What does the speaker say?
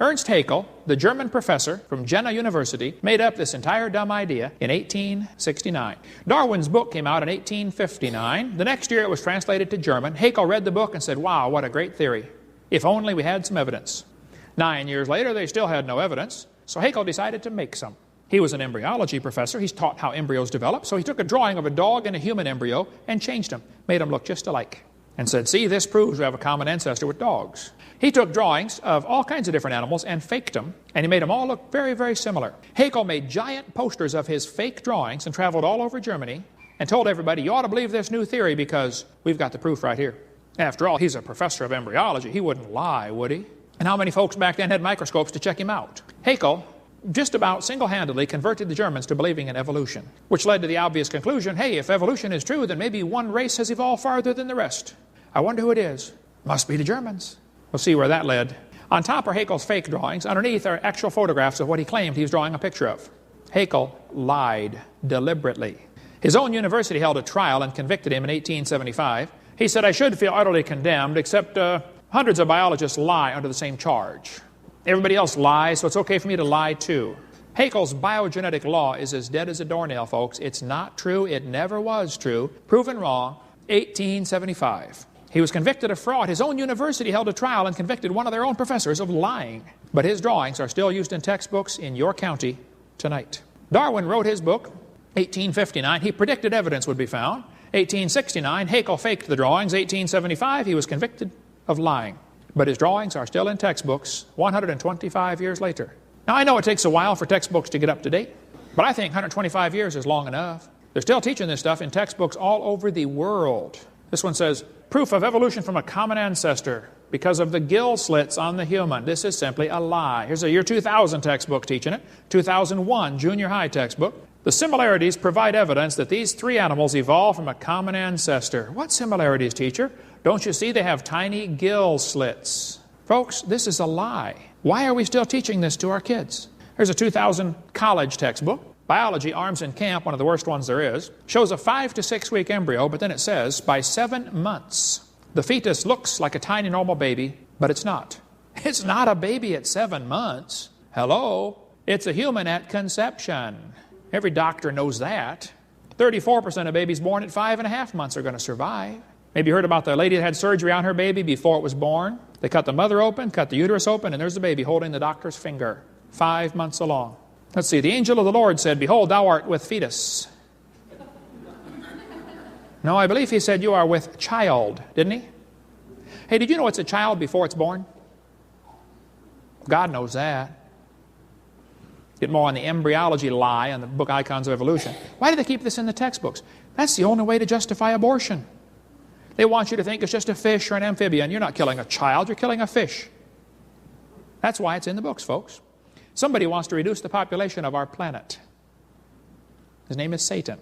Ernst Haeckel, the German professor from Jena University, made up this entire dumb idea in 1869. Darwin's book came out in 1859. The next year it was translated to German. Haeckel read the book and said, wow, what a great theory. If only we had some evidence. 9 years later, they still had no evidence, so Haeckel decided to make some. He was an embryology professor. He's taught how embryos develop, so he took a drawing of a dog and a human embryo and changed them, made them look just alike, and said, see, this proves we have a common ancestor with dogs. He took drawings of all kinds of different animals and faked them, and he made them all look very, very similar. Haeckel made giant posters of his fake drawings and traveled all over Germany and told everybody, you ought to believe this new theory because we've got the proof right here. After all, he's a professor of embryology. He wouldn't lie, would he? And how many folks back then had microscopes to check him out? Haeckel just about single-handedly converted the Germans to believing in evolution, which led to the obvious conclusion, hey, if evolution is true, then maybe one race has evolved farther than the rest. I wonder who it is. Must be the Germans. We'll see where that led. On top are Haeckel's fake drawings. Underneath are actual photographs of what he claimed he was drawing a picture of. Haeckel lied deliberately. His own university held a trial and convicted him in 1875. He said, I should feel utterly condemned, except hundreds of biologists lie under the same charge. Everybody else lies, so it's okay for me to lie too. Haeckel's biogenetic law is as dead as a doornail, folks. It's not true. It never was true. Proven wrong, 1875. He was convicted of fraud. His own university held a trial and convicted one of their own professors of lying. But his drawings are still used in textbooks in your county tonight. Darwin wrote his book, 1859. He predicted evidence would be found. 1869, Haeckel faked the drawings. 1875, he was convicted of lying. But his drawings are still in textbooks 125 years later. Now, I know it takes a while for textbooks to get up to date, but I think 125 years is long enough. They're still teaching this stuff in textbooks all over the world. This one says, proof of evolution from a common ancestor because of the gill slits on the human. This is simply a lie. Here's a year 2000 textbook teaching it. 2001 junior high textbook. The similarities provide evidence that these three animals evolved from a common ancestor. What similarities, teacher? Don't you see they have tiny gill slits? Folks, this is a lie. Why are we still teaching this to our kids? Here's a 2000 college textbook. Biology, Arms in Camp, one of the worst ones there is, shows a 5 to 6 week embryo, but then it says, by 7 months, the fetus looks like a tiny normal baby, but it's not. It's not a baby at 7 months. Hello? It's a human at conception. Every doctor knows that. 34% of babies born at 5.5 months are going to survive. Maybe you heard about the lady that had surgery on her baby before it was born. They cut the mother open, cut the uterus open, and there's the baby holding the doctor's finger, 5 months along. Let's see, the angel of the Lord said, behold, thou art with fetus. No, I believe he said you are with child, didn't he? Hey, did you know it's a child before it's born? God knows that. Get more on the embryology lie on the book Icons of Evolution. Why do they keep this in the textbooks? That's the only way to justify abortion. They want you to think it's just a fish or an amphibian. You're not killing a child, you're killing a fish. That's why it's in the books, folks. Somebody wants to reduce the population of our planet. His name is Satan.